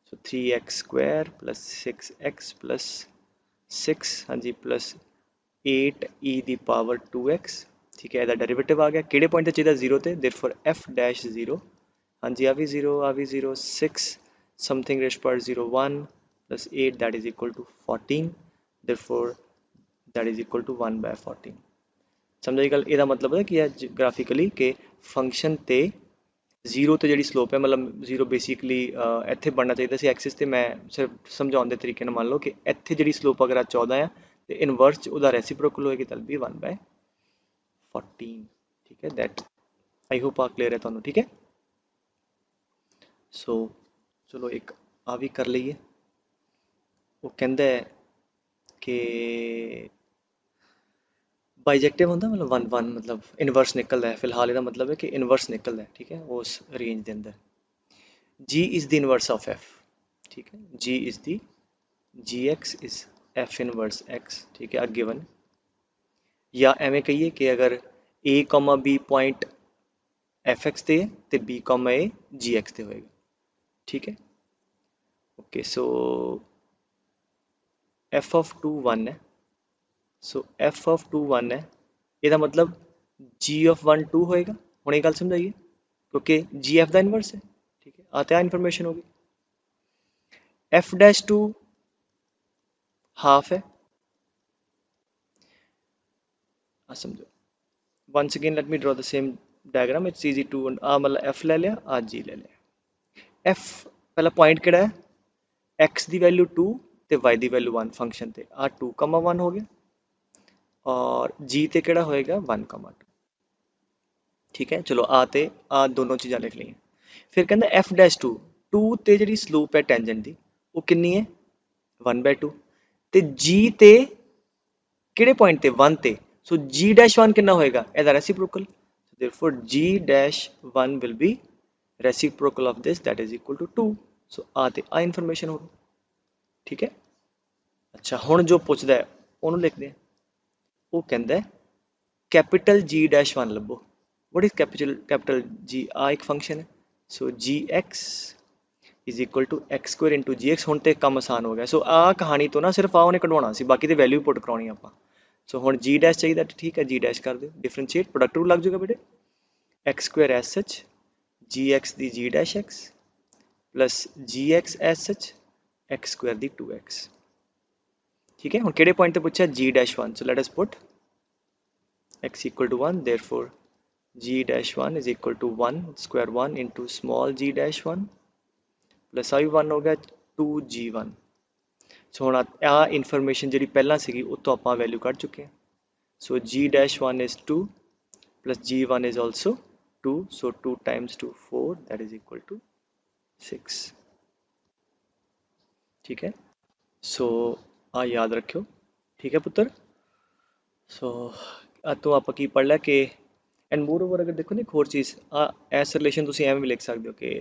so 3x square plus 6x plus 6 ਹਾਂਜੀ plus 8 e ਦੀ ਪਾਵਰ 2x। ਠੀਕ ਹੈ, ਇਹਦਾ ਡੈਰੀਵੇਟਿਵ ਆ ਗਿਆ ਕਿਹੜੇ ਪੁਆਇੰਟ ਤੇ ਚਾਹੀਦਾ 0 ਤੇ therefore f dash 0 ਹਾਂਜੀ ਆ ਵੀ 0 ਆ ਵੀ 0 6 something raised power 0 1 plus 8 that is equal to 14 therefore that is equal to 1 by 14। ਸਮਝ ਆਈ ਗੱਲ। ਇਹਦਾ ਮਤਲਬ ਹੈ ਕਿ ਹੈ ਗ੍ਰਾਫਿਕਲੀ ਕਿ ਫੰਕਸ਼ਨ ਤੇ 0 ਤੇ ਜਿਹੜੀ ਸਲੋਪ ਹੈ ਮਤਲਬ 0 ਬੇਸਿਕਲੀ ਇੱਥੇ ਬਣਨਾ ਚਾਹੀਦਾ ਸੀ ਐਕਸਿਸ ਤੇ। ਮੈਂ ਸਿਰਫ ਸਮਝਾਉਣ ਦੇ ਤਰੀਕੇ ਨਾਲ ਮੰਨ ਲਓ ਕਿ ਇੱਥੇ ਜਿਹੜੀ ਸਲੋਪ ਅਗਰ 14 ਹੈ ਤੇ ਇਨਵਰਸ 'ਚ ਉਹਦਾ ਰੈਸੀਪ੍ਰੋਕਲ ਹੋਏਗੀ ਤਾਂ ਵੀ 1 by 14। ਠੀਕ ਹੈ, ਦੈਟ ਆਈ ਹੋਪ ਆ ਕਲੀਅਰ ਹੈ ਤੁਹਾਨੂੰ। ਠੀਕ ਹੈ, ਸੋ ਚਲੋ ਇੱਕ ਆ ਵੀ ਕਰ ਲਈਏ। ਉਹ ਕਹਿੰਦਾ ਹੈ ਕਿ ਬਾਈਜੈਕਟਿਵ ਹੁੰਦਾ ਮਤਲਬ 1 1 ਮਤਲਬ ਇਨਵਰਸ ਨਿਕਲਦਾ ਹੈ। ਫਿਲਹਾਲ ਇਹਦਾ ਮਤਲਬ ਹੈ ਕਿ ਇਨਵਰਸ ਨਿਕਲਦਾ ਹੈ। ਠੀਕ ਹੈ, ਉਸ ਰੇਂਜ ਦੇ ਅੰਦਰ g is the inverse of f। ठीक है, g is the gx is f inverse x। ठीक है, गिवन या एवें कहिए कि अगर a, b पॉइंट fx ਤੇ ਤੇ b, a gx ਤੇ ਹੋਏਗਾ। ठीक है, ओके सो f of 2 1 है। सो f of 2 1 है ਇਹਦਾ ਮਤਲਬ g of 1 2 ਹੋਏਗਾ। ਹੁਣ ਇਹ ਗੱਲ ਸਮਝਾਈਏ ਕਿਉਂਕਿ g f ਦਾ ਇਨਵਰਸ ਹੈ। ठीक है, आते हैं इन्फॉर्मेशन होगी। f dash 2 हाफ है। समझो once again let me draw the same diagram, it's easy to मतलब f ले लिया आ g ले लिया। f पहला पॉइंट किहड़ा है x ਦੀ वैल्यू 2 ਤੇ y ਦੀ वैल्यू 1 फंक्शन ਤੇ आ 2, 1 हो गया और g ਤੇ ਕਿਹੜਾ ਹੋਏਗਾ 1, 2। ठीक है, चलो आ ਤੇ आ दोनों चीज़ां लिख ਲਈਆਂ। फिर कहता f dash 2 2 ਤੇ ਜਿਹੜੀ ਸਲੋਪ ਹੈ ਟੈਂਜੈਂਟ ਦੀ ਉਹ ਕਿੰਨੀ ਹੈ 1 by 2 ਤੇ g ਤੇ ਕਿਹੜੇ ਪੁਆਇੰਟ ਤੇ 1 ਤੇ ਸੋ g dash 1 ਕਿੰਨਾ ਹੋਏਗਾ ਇਹਦਾ reciprocal. therefore g dash 1 will be reciprocal of this that is equal to 2। ਸੋ ਆ ਤੇ ਆ ਇਨਫੋਰਮੇਸ਼ਨ ਹੋ ਗਈ। ਠੀਕ ਹੈ, ਅੱਛਾ ਹੁਣ ਜੋ ਪੁੱਛਦਾ ਹੈ ਉਹਨੂੰ ਲਿਖਦੇ ਆ। ਉਹ ਕਹਿੰਦਾ ਕੈਪੀਟਲ g dash 1 ਲੱਭੋ। what is capital g ਆ ਇੱਕ ਫੰਕਸ਼ਨ ਹੈ। ਸੋ gx is equal to x square into gx। ਹੁਣ ਤੇ ਕੰਮ ਆਸਾਨ ਹੋ ਗਿਆ। ਸੋ ਆ ਕਹਾਣੀ ਤੋਂ ਨਾ ਸਿਰਫ ਆ ਉਹਨੇ ਕਢਵਾਉਣਾ ਸੀ ਬਾਕੀ ਤੇ ਵੈਲਿਊ ਪੁੱਟ ਕਰਾਉਣੀ ਆਪਾਂ। ਸੋ ਹੁਣ g dash ਚਾਹੀਦਾ ਠੀਕ ਹੈ g dash ਕਰ ਦਿਓ ਡਿਫਰੈਂਸ਼ੀਏਟ ਪ੍ਰੋਡਕਟ ਰੂਲ ਲੱਗ ਜਾਊਗਾ ਬੇਟੇ x square as such gx ਦੀ g dash x plus gx as such x square ਦੀ 2x। ठीक है, ਹੁਣ ਕਿਹੜੇ ਪੁਆਇੰਟ ਤੇ ਪੁੱਛਿਆ g dash 1। so let us put x equal to 1 therefore g dash 1 is equal to 1 square 1 into small g dash 1 plus ਆ ਵੀ 1 ਹੋ ਗਿਆ 2g1। ਸੋ ਹੁਣ ਆ ਇਨਫੋਰਮੇਸ਼ਨ ਜਿਹੜੀ ਪਹਿਲਾਂ ਸੀਗੀ ਉਹ ਤੋਂ ਆਪਾਂ ਵੈਲਿਊ ਕੱਢ ਚੁੱਕੇ ਹਾਂ। ਸੋ g dash 1 is 2 plus g1 is also 2 so 2 times 2 4 that is equal to 6। ठीक है, सो आ याद रखियो। ठीक है पुत्र, सो तो आप की पढ़ लिया कि एंड मोर ओवर अगर देखो ना एक होर चीज़ आ एस रिलेशन तुम एवं भी लिख सकते हो कि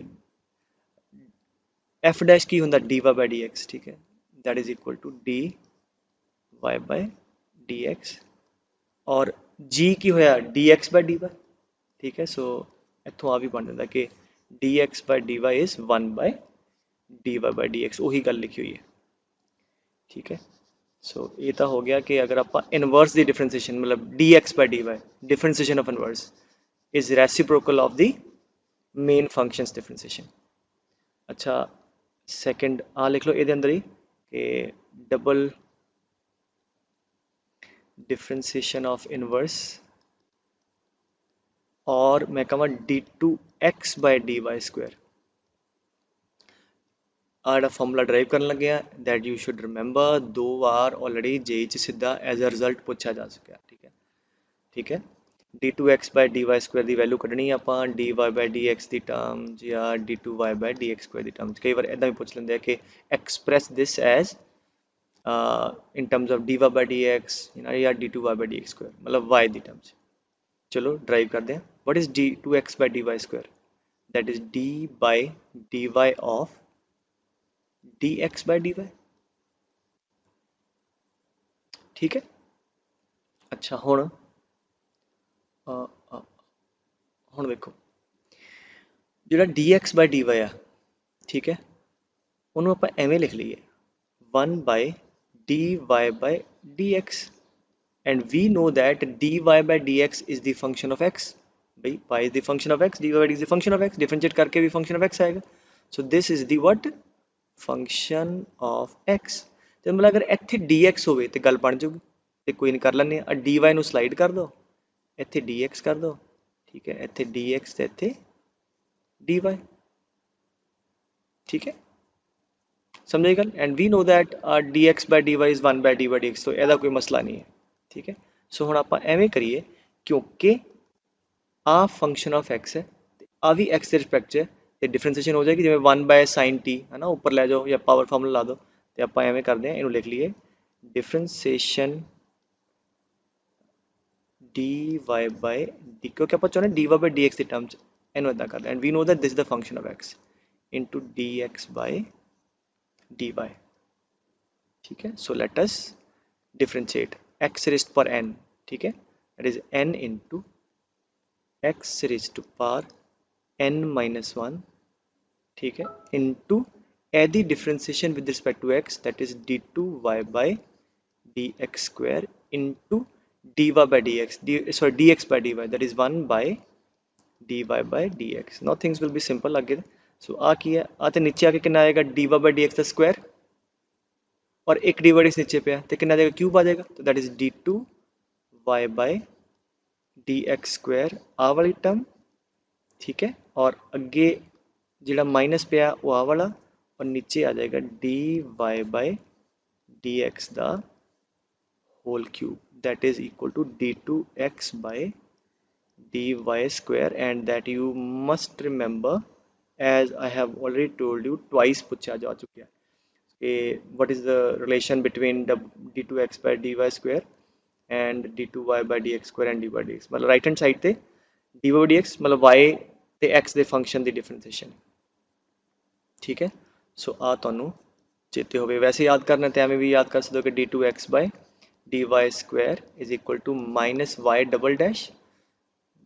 एफ डैश की होंदा dy by dx, ठीक है, that is equal to dy by dx और g की होया dx by dy, ठीक है। सो इत्थों आ भी बन जाता कि dx by dy is 1 by dy by dx, ਉਹੀ ਗੱਲ लिखी हुई है, ठीक है। सो ये तो हो गया कि अगर आप इनवर्स दी डिफरेंशिएशन मतलब dx by dy differentiation of inverse is reciprocal of the main functions differentiation. अच्छा सेकंड आ लिख लो ये अंदर ही कि डबल डिफरेंशिएशन ऑफ इनवर्स और मैं कहवा d2x by dy स्क्वायर आड़ा फॉर्मूला ड्राइव करने लगे हैं दैट यू शुड रिमेंबर, 2 बार ऑलरेडी जेई च सीधा एज अ रिजल्ट पूछा जा सका, ठीक है, ठीक है। d2x by dy स्क्वायर की वैल्यू कढ़नी आप dy by dx की टर्म या d2y by dx स्क्वायर की टर्म, कई बार इदा भी पूछ लेंगे कि express this as in terms of dy by dx या d2y by dx स्क्वायर मतलब y की टर्म्स। चलो ड्राइव करते हैं, what is d2x by dy square, that is d by dy of dx by dy, ठीक है। अच्छा हुण हुण देखो जो dx by dy आ, ठीक है, उन्होंने आप एवें लिख लीए 1 by dy by dx and we know that dy by dx is the function of x, भाई y is the function of x, dy by dx is the function of x, differentiate करके भी function of x आएगा, so this is the what function of x। तो मतलब अगर ਇੱਥੇ dx ਹੋਵੇ ਤੇ ਗੱਲ ਬਣ ਜਾਊਗੀ, ਤੇ ਕੋਈ ਨਹੀਂ ਕਰ ਲੈਂਦੇ ਆ dy ਨੂੰ ਸਲਾਈਡ ਕਰ ਦੋ, ਇੱਥੇ dx ਕਰ ਦੋ, ठीक है, ਇੱਥੇ dx ਤੇ ਇੱਥੇ dy, ठीक है, समझे गल। And we know that dx by dy is 1 by dy dx, तो ਇਹਦਾ कोई मसला नहीं है, ठीक है। सो ਹੁਣ ਆਪਾਂ ਐਵੇਂ ਕਰੀਏ क्योंकि आ फंक्शन ऑफ एक्स है आ भी एक्स के रिस्पैक्ट च तो डिफरेंशिएशन हो जाएगी जिवें 1 बाय साइन टी है ना, ऊपर लै जाओ या पावर फार्मूला ला दो, तो आप एवें करते हैं इनू लिख लीए differentiation d y by d, क्योंकि आप चाहते हैं d y by d x की टर्म इनू इदा करते हैं and we know that this is the function of x into d x by d y, ठीक है। So let us differentiate x raised पर एन, ठीक है, that is n into x raised to power n minus 1, ठीक है, into एदी differentiation with respect to x that is d2y by dx square into dy by dx sorry dx by dy that is 1 by dy by dx। Now things will be simple अगे। सो आ की है आ तो नीचे आके कितना आएगा dy by dx का square और एक dy by dx नीचे पे है तो कितना आ जाएगा क्यूब आ जाएगा, तो that is d2y by dx square आ वाली टर्म, ठीक है, और अगे जिहड़ा माइनस पे आ वो आ वाला और नीचे आ जाएगा dy by dx दा whole cube that is equal to d2x by dy square and that you must remember as I have already told you twice पूछा जा चुका है कि what is the relation between the d2x by dy square and d2y by dx square and dy by dx, मतलब right hand side ते dy by dx मतलब y ते x ਦੇ फंक्शन ਦੀ डिफरेंशिएशन, ठीक है। सो आ ਤੁਹਾਨੂੰ चेते होवे, वैसे याद करना तो एवं भी याद कर सकते हो कि d2x by dy square is equal to minus y double dash,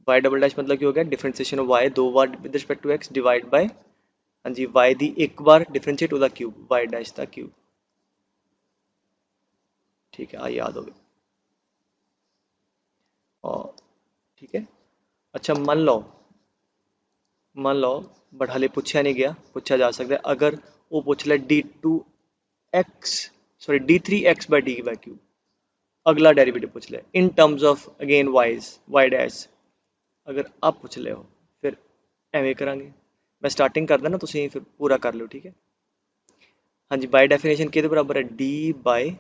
y double dash मतलब की हो गया डिफरेंशिएशन ऑफ y 2 बार with respect to x divide by हाँ जी y दी एक बार डिफरेंशिएट ਉਹਦਾ क्यूब y डैश ਦਾ क्यूब, ठीक है, आ याद हो गया और ठीक है। अच्छा मान लो बट हाले पूछा नहीं गया, पूछा जा सकता है अगर वो पूछ ले d2x sorry d3x by dy cube, अगला डेरिवेटिव पूछ ले इन terms of again y dash, अगर आप पूछ ले हो फिर एवें करांगे, मैं स्टार्टिंग कर देना तुसीं फिर पूरा कर लो, ठीक है। हाँ जी बाय डेफिनेशन के बराबर है d by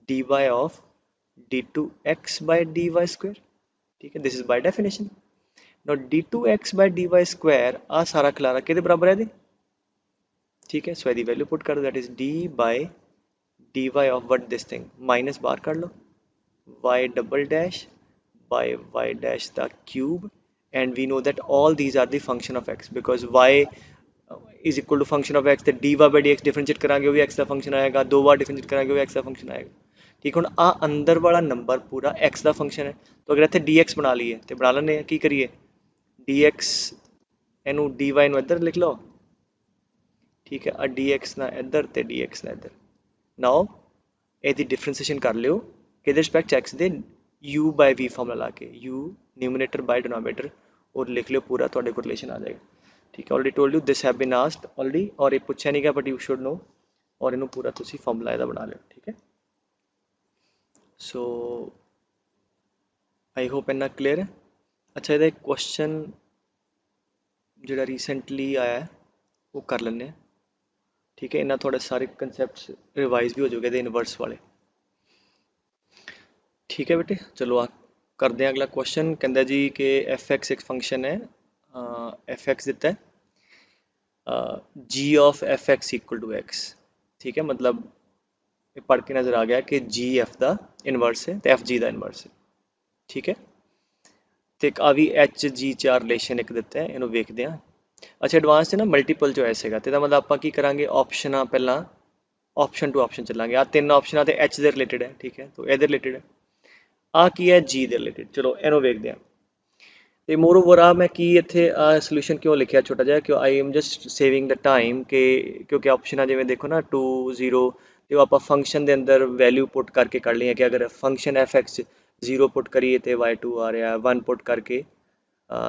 dy of d2x by dy square, ठीक है, this is by definition. Now d2x by dy square आ सारा खिलारा के बराबर है दे, ठीक है। सो यदि वैल्यू पुट कर दो that is d by dy of what this thing minus बाहर कर लो y double dash by y dash the cube and we know that all these are the function of x because y is equal to function of X, तो D Y by D X differentiate करांगे वो भी x का function आएगा, 2 बार differentiate करांगे वो x का function आएगा। ठीक है, आ अंदर वाला नंबर पूरा एक्स का फंक्शन है, तो अगर इतने डी एक्स बना लीए तो बना लें की करिए डी एक्स इनू डी वाई इधर लिख लो। ठीक है, डी एक्स ना इधर तो डी एक्स ना इधर। नाउ ਇਹਦੀ डिफरेंशिएशन कर लियो कि रिस्पेक्ट एक्स दे u बाय v फॉर्मूला ला के u न्यूमिनेटर बाय डिनोमिनेटर और लिख लियो पूरा थोड़े को रिलेशन आ जाएगा। ठीक है, already told you this have been asked already और ये पूछा नहीं गया बट यू शुड नो और इनू पूरा तुसी फॉर्मूला ਇਹਦਾ बना लियो। ठीक है, सो आई होप इन्ना क्लियर है। अच्छा, ਇਹਦਾ एक क्वेश्चन ਜਿਹੜਾ रीसेंटली आया है वो कर लेने हैं। ठीक है, इन्ना थोड़े सारे कंसैप्ट्स रिवाइज भी हो जाओगे ਇਹਦੇ इनवर्स वाले। ठीक है बेटे, चलो आ करते हैं अगला क्वेश्चन। कहता जी कि एफ एक्स एक फंक्शन है, एफ एक्स दिता है G of F x equal to X. ठीक है, मतलब ये पढ़ के नज़र आ गया कि जी एफ का इनवर्स है तो एफ जी का इनवर्स है। ठीक है, तो एक आ भी एच जी चार रिलेशन एक दिता है, इन्हों वेखते हैं। अच्छा, एडवांस ना मल्टीपल चॉइस है तो मतलब आप की करांगे ऑप्शन पहला ऑप्शन टू ऑप्शन चलांगे। आ तीन ऑप्शन तो एच के रिलेटेड है। ठीक है, तो ये रिलेटेड है, आ की है जी के रिलेटेड। चलो इन्हों वेखते हैं। तो मोर ओवर आ मैं की इत्थे सोल्यूशन क्यों लिखा छोटा जहा, क्यों I am just saving the time के क्योंकि ऑप्शन जिमें देखो ना 2 0 तो आप फंक्शन के अंदर वैल्यू पुट करके कर ली कि अगर फंक्शन एफ एक्स 0 पुट करिए तो वाई 2 आ रहा है, 1 पुट करके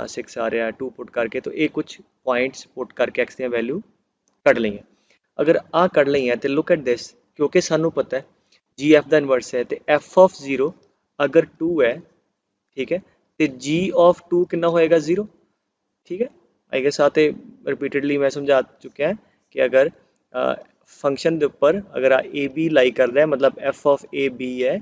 6 आ रहा है, 2 पुट करके तो ये कुछ पॉइंट्स पुट करके एक्स दी वैल्यू कट ली है। अगर आ कट ली है तो लुक एट दिस, क्योंकि सानू पता है जी एफ का इनवर्स है तो एफ ऑफ 0 अगर 2 है, ठीक है, तो जी ऑफ 2 कितना होएगा 0। ठीक है, आई गेस आते रिपीटेडली मैं समझा चुका है कि अगर फंक्शन के उपर अगर ए बी लाई कर रहा है मतलब एफ ऑफ ए बी है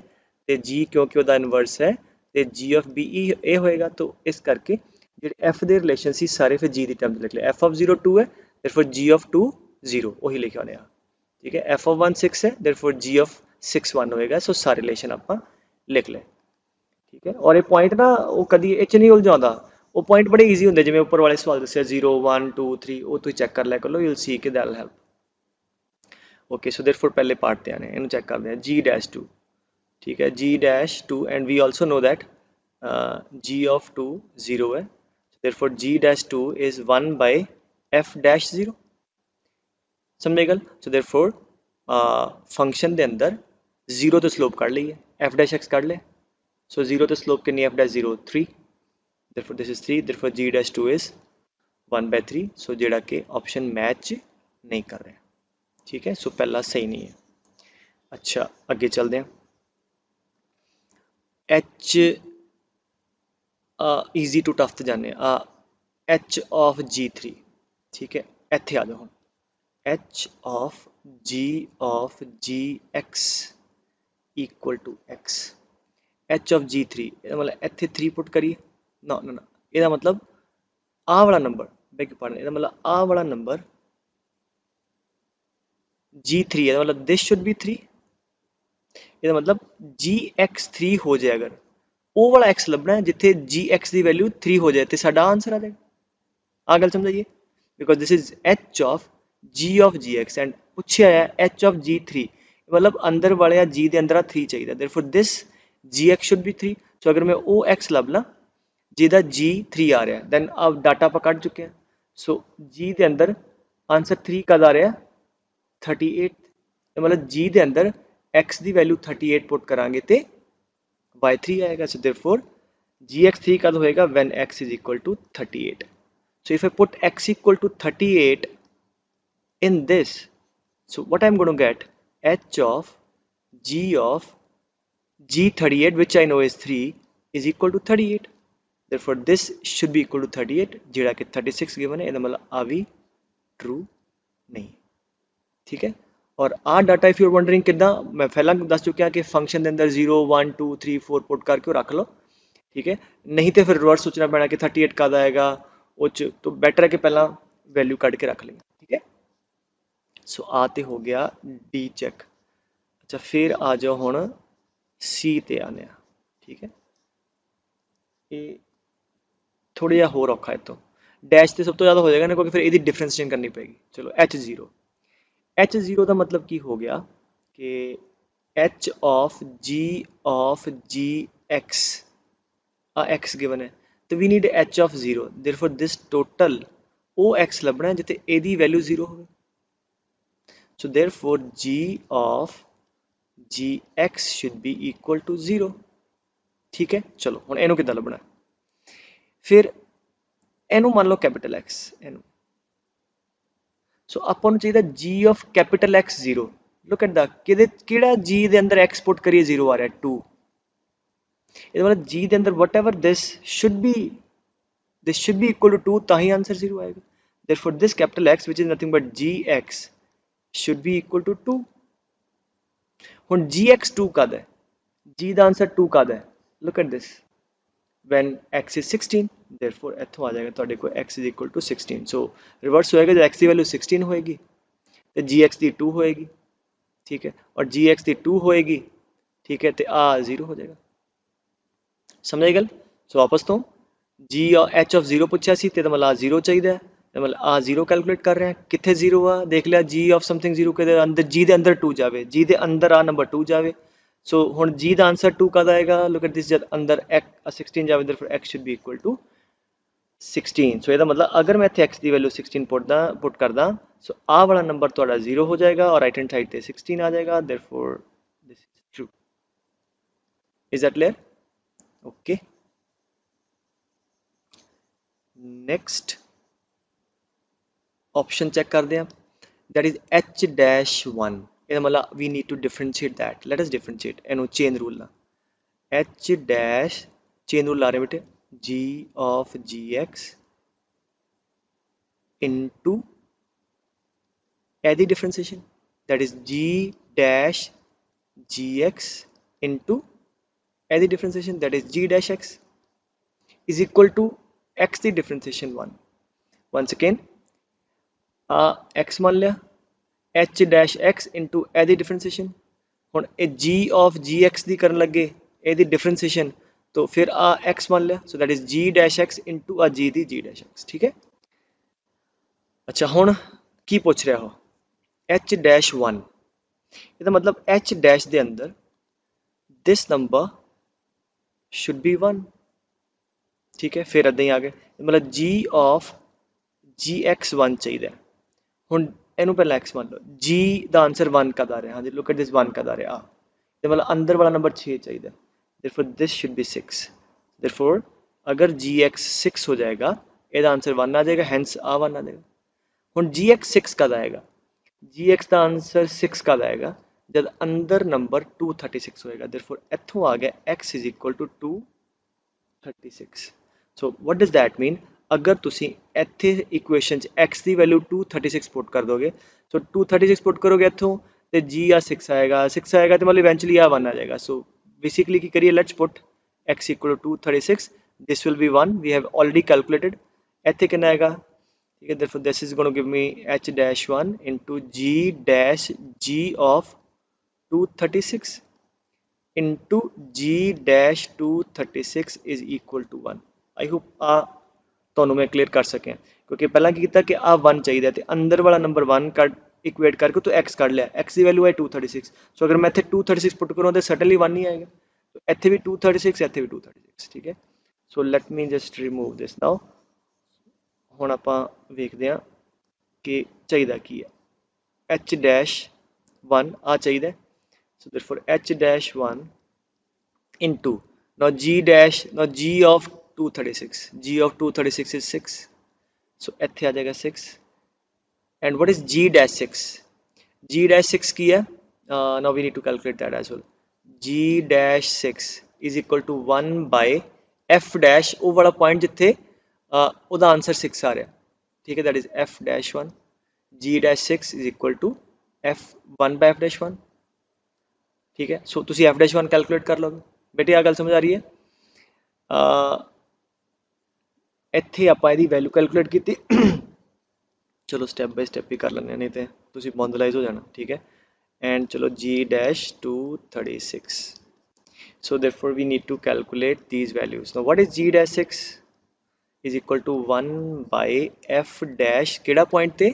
तो जी क्योंकि वह इनवर्स है तो जी ऑफ बी ई ए होएगा। तो इस करके जो एफ के रिलेशन से सारे फिर जी की टर्म्स लिख लिया, एफ ऑफ 0 2 है देयरफॉर जी ऑफ 2 0 वही लिखा होने। ठीक है, एफ ऑफ 1 6 है देयरफॉर जी ऑफ 6 1 होएगा। सो सारे रिलेशन आप लिख लें। ठीक है, और ये पॉइंट ना वो कभी इच नहीं उलझाता, वो पॉइंट बड़े ईजी होंगे जिवें उपर वाले सवाल दसिया 0 1 2 3 वो तुम चेक कर लिया कर लो, यूल सी कि that will help. Okay, so therefore पहले पार्ट ते आने इन्हू चेक करते हैं जी डैश 2। ठीक है, G dash 2 and we also know that G of 2 0 है, therefore G dash 2 is 1 by F dash 0। समझे गल? सो देयरफॉर फंक्शन के अंदर 0 तो स्लोप कर ली है, एफ डैश एक्स कर ले। सो 0 तो स्लोप कितनी F dash 0 3, therefore this is 3, therefore g dash 2 is 1 by 3। सो जेड़ा कि ऑप्शन मैच नहीं कर रहे। ठीक है, सो पहला सही नहीं है। अच्छा, आगे चलते हैं। एच ईजी टू टफ जाने एच ऑफ जी 3। ठीक है, इत्थे आ जाओ। H of ji X equal to X, H of G 3 मतलब इत्थे 3 पुट करिए ना ना ना, यदा मतलब आ वाला नंबर बेग पार्डन, यदा मतलब आ वाला नंबर g3 है मतलब दिस शुड बी 3। यदा मतलब जी एक्स 3 हो जाए, अगर वो वाला एक्स लभना है जिथे जी एक्स की वैल्यू 3 हो जाए तो साडा आंसर आ जाएगा। आ गल समझाइए, because this is h of ji x and पूछे आया एच ऑफ जी 3 मतलब अंदर वाले जी के अंदर 3 चाहिए, therefore this g x should be 3। सो अगर मैं ओ एक्स लभना जिहदा जी 3 आ रहा है दैन अब डाटा आप कट चुके हैं। सो जी के अंदर आंसर 3 कद आ रहा है 38, मतलब जी के अंदर एक्स की वैल्यू 38 पुट करांगे तो वाई 3 आएगा। सो देयरफॉर जी एक्स 3 कद होएगा when x is equal to 38। So if I put x equal to 38 in this, so what I'm going to get h of g38 which I know is 3 is equal to 38, therefore this should be equal to 38 जेड़ा कि 36 given है, ਇਹਦਾ मतलब आ भी true नहीं। ठीक है, और आ data if you are wondering किदा मैं पहला दस चुका कि फंक्शन के अंदर 0 1 2 3 4 पुट करके रख लो। ठीक है, नहीं तो फिर रिवर्स सोचना पैना कि 38 कद आएगा उच, तो बेटर है कि पहला वैल्यू कट के रख लेंगे। ठीक है, सो आ तो हो गया डी चेक। अच्छा, फिर आ जाओ हुण सी ते आने। ठीक है, ये थोड़ा जिहा होर औखा है तो डैश तो सब तो ज़्यादा हो जाएगा ना, क्योंकि फिर ਇਹਦੀ डिफरेंशिएशन करनी पेगी। चलो H0 का मतलब की हो गया कि H of G X, X given है तो we need H of 0, therefore this total ਉਹ X ਲੱਭਣਾ ਹੈ ਜਿੱਥੇ ਇਹਦੀ ਵੈਲਿਊ 0 ਹੋਵੇ। So therefore G of Gx should be equal to 0। ठीक है, चलो ਹੁਣ ਇਹਨੂੰ ਕਿੱਦਾਂ ਲੱਭਣਾ, ਫਿਰ ਇਹਨੂੰ ਮੰਨ ਲਓ ਕੈਪੀਟਲ X ਇਹਨੂੰ। ਸੋ ਆਪਾਂ ਨੂੰ ਚਾਹੀਦਾ G of capital X 0। Look at ਦਾ ਕਿਹੜਾ G ਦੇ ਅੰਦਰ X ਪੁੱਟ ਕਰੀਏ 0 ਆ ਰਿਹਾ 2। ਇਹਦਾ ਮਤਲਬ G ਦੇ ਅੰਦਰ whatever this should be equal to 2 ਤਾਂ ਹੀ ਆਨਸਰ 0 ਆਏਗਾ। therefore this capital X which is nothing but Gx should be equal to 2। ਹੁਣ Gx 2 ਕਦ ਹੈ, G ਦਾ ਆਨਸਰ 2 ਕਦ ਹੈ, look at this when x is 16, therefore ਇੱਥੋਂ ਆ ਜਾਏਗਾ ਤੁਹਾਡੇ ਕੋਲ x is equal to 16। so reverse ਹੋਏਗਾ, ਜਦ x ਦੀ ਵੈਲਿਊ 16 ਹੋਏਗੀ ਤੇ gx ਦੀ 2 ਹੋਏਗੀ। ठीक है, और gx ਦੀ 2 ਹੋਏਗੀ, ठीक है, ਤੇ ਆ 0 ਹੋ ਜਾਏਗਾ। ਸਮਝ ਆਈ ਗੱਲ। ਸੋ ਵਾਪਸ ਤੋਂ g h of 0 ਪੁੱਛਿਆ ਸੀ ਤੇ ਮਤਲਬ ਆ 0 ਚਾਹੀਦਾ ਹੈ, ਤੇ ਮਤਲਬ ਆ 0 ਕੈਲਕੂਲੇਟ ਕਰ ਰਹੇ ਹਾਂ। ਕਿੱਥੇ 0 ਆ ਦੇਖ ਲਿਆ, g of something 0 ਕਿਹਦੇ ਅੰਦਰ, g ਦੇ ਅੰਦਰ 2 ਜਾਵੇ, g ਦੇ ਅੰਦਰ ਆ ਨੰਬਰ 2 ਜਾਵੇ। सो ਹੁਣ g ਦਾ ਆਨਸਰ 2 ਕਦ ਆਏਗਾ, ਲੁੱਕ ਐਟ ਦਿਸ, ਜਦ ਅੰਦਰ 16 ਜਾਵੇ therefore x should be equal to 16। ਸੋ ਇਹਦਾ ਮਤਲਬ ਅਗਰ ਮੈਂ ਇੱਥੇ x ਦੀ ਵੈਲਿਊ 16 ਪੁੱਟ ਕਰਦਾ, ਸੋ ਆਹ ਵਾਲਾ ਨੰਬਰ ਤੁਹਾਡਾ 0 ਹੋ ਜਾਏਗਾ ਔਰ ਰਾਈਟ ਹੈਂਡ ਸਾਈਡ ਤੇ 16 ਆ ਜਾਏਗਾ, therefore this is true। is that clear? okay, next option check ਕਰਦੇ ਹਾਂ, that is h-1। ਇਹਦਾ ਮਤਲਬ we need to differentiate that, let us differentiate ਇਹਨੂੰ ਚੇਨ ਰੂਲ ਨਾਲ। h dash चेन रूल ला रहे बेटे, g of gx into एदी differentiation, that is g dash gx into एदी differentiation, that is g dash x is equal to x the differentiation 1। once again x मान लिया, h dash x into एदी differentiation. ਹੁਣ ਇਹ g of gx ਦੀ ਕਰਨ ਲੱਗੇ ਇਹਦੀ डिफरेंशिएशन, तो फिर आ x मान लिया, so that is g dash x into आ g दी g डैश x। ठीक है, अच्छा हुण की पूछ रहा हो h डैश 1, ਇਹਦਾ मतलब h डैश ਦੇ अंदर this number should be 1। ठीक है, फिर इदां ही आ गए, मतलब g of gx 1 चाहिए। ਹੁਣ ਇਹਨੂੰ ਪਹਿਲਾਂ x मान लो, g ਦਾ ਆਨਸਰ 1 ਕਦ ਆ ਰਿਹਾ, ਹਾਂਜੀ ਲੁੱਕ ਐਟ ਦਿਸ 1 ਕਦ ਆ ਰਿਹਾ ਆ, ਤੇ मतलब अंदर वाला नंबर 6 चाहिए, therefore this should be 6। therefore अगर gx 6 हो जाएगा ਇਹਦਾ आंसर 1 आ जाएगा, hence आ 1 आ जाएगा। ਹੁਣ gx 6 कद आएगा, gx ਦਾ आंसर 6 कद आएगा जब अंदर नंबर 236 होएगा, therefore ਇੱਥੋਂ आ गया x is equal to 236। so what does that mean, अगर ਤੁਸੀਂ ਇੱਥੇ ਇਕੁਏਸ਼ਨ 'ਚ x ਦੀ ਵੈਲਿਊ 236 ਪੁੱਟ ਕਰ ਦੋਗੇ, ਸੋ 236 ਪੁੱਟ ਕਰੋਗੇ ਇੱਥੋਂ ਤੇ g ਆ 6 ਆएगा, 6 आएगा तो मतलब इवेंचुअली आ 1 आ जाएगा। सो बेसिकली की करिए, let's put x equal to 236, this will be 1, we have already calculated. ਇੱਥੇ कितना आएगा, ठीक है, therefore this is going to give me h dash 1 into g dash g of 236 into g dash 236 is equal to 1। I hope आ ਤੁਹਾਨੂੰ मैं clear कर सकें, क्योंकि पहला की किया कि आ 1 चाहिए तो अंदर वाला नंबर 1 का इक्वेट करके तो x कर लिया, x की वैल्यू है 236। सो अगर मैं इतने 236 पुट करूँ तो सडनली 1 ही आएगा, तो इतने भी 236 इतने भी 236। ठीक है, so let me just remove this now. ਹੁਣ ਆਪਾਂ ਵੇਖਦੇ ਹਾਂ ਕਿ ਚਾਹੀਦਾ ਕੀ ਹੈ, h dash 1 ਆ ਚਾਹੀਦਾ, so therefore h dash 1 into now g of 236, g of 236 is 6, so ਇੱਥੇ ਆ ਜਾਏਗਾ 6। and what is g dash 6, g dash 6 ਕੀ ਹੈ, now we need to calculate that as well। g dash 6 is equal to 1 by f dash, ਉਹ ਵਾਲਾ point ਜਿੱਥੇ ਉਹਦਾ answer 6 ਆ ਰਿਹਾ, ਠੀਕ ਹੈ, that is f dash 1। g dash 6 is equal to f 1 by f dash 1। ठीक है, सो ਤੁਸੀਂ f dash 1 कैलकुलेट कर लोगे बेटे, आ गल समझ आ रही है। ਇੱਥੇ ਆਪਾਂ ਇਹਦੀ ਵੈਲਿਊ ਕੈਲਕੂਲੇਟ ਕੀਤੀ, ਚਲੋ ਸਟੈਪ ਬਾਈ ਸਟੈਪ ਹੀ ਕਰ ਲੈਂਦੇ ਨਹੀਂ ਤੇ ਤੁਸੀਂ ਬੌਂਦਲਾਈਜ਼ ਹੋ ਜਾਣਾ। ਠੀਕ ਹੈ, ਐਂਡ ਚਲੋ g dash 236, so therefore we need to calculate these values। now what is g dash 6, is equal to 1 by F dash ਕਿਹੜਾ ਪੁਆਇੰਟ ਤੇ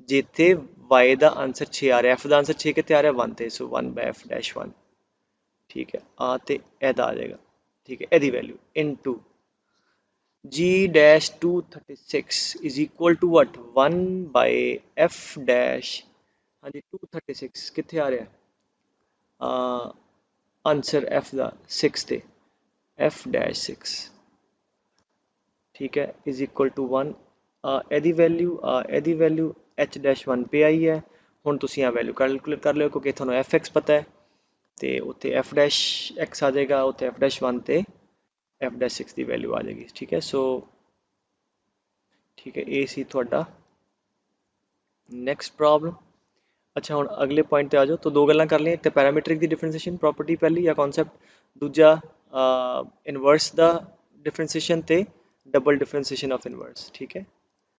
ਜਿੱਥੇ y ਦਾ ਆਨਸਰ 6 ਆ ਰਿਹਾ, f ਦਾ ਆਨਸਰ 6 ਕਿੱਥੇ ਆ ਰਿਹਾ 1 ਤੇ, ਸੋ 1 ਬਾय f ਡੈਸ਼ 1। ਠੀਕ ਹੈ, ਆ ਤੇ ਇਹਦਾ ਆ ਜਾਏਗਾ। ਠੀਕ ਹੈ, ਇਹਦੀ value into g dash 236 is equal to what 1 by f dash, हाँ जी 236 कितने आ रहा है आंसर f ਦਾ 6 ਤੇ f dash 6। ठीक है, is equal to 1 ਇਹਦੀ ਵੈਲਿਊ h dash 1 पे आई है। ਹੁਣ ਤੁਸੀਂ ਆ ਵੈਲਿਊ ਕੈਲਕੂਲੇਟ ਕਰ ਲਿਓ ਕਿਉਂਕਿ ਤੁਹਾਨੂੰ fx ਪਤਾ ਹੈ ਤੇ ਉੱਥੇ f dash x ਆ ਜਾਏਗਾ, ਉੱਥੇ f dash 1 ਤੇ f dash 6 ਦੀ ਵੈਲਿਊ ਆ ਜਾਏਗੀ। ਠੀਕ ਹੈ, ਸੋ ठीक है, ये सी थोड़ा नैक्सट प्रॉब्लम। अच्छा हुण अगले पॉइंट पे आ जाओ। तो दो गल्लां कर लईआं, एक तो पैरामीट्रिक दी डिफरेंसीएशन प्रॉपर्टी पहली या कॉन्सैप्ट, दूजा इनवर्स दा डिफरेंसीएशन ते डबल डिफरेंसीएशन ऑफ इनवर्स। ठीक है।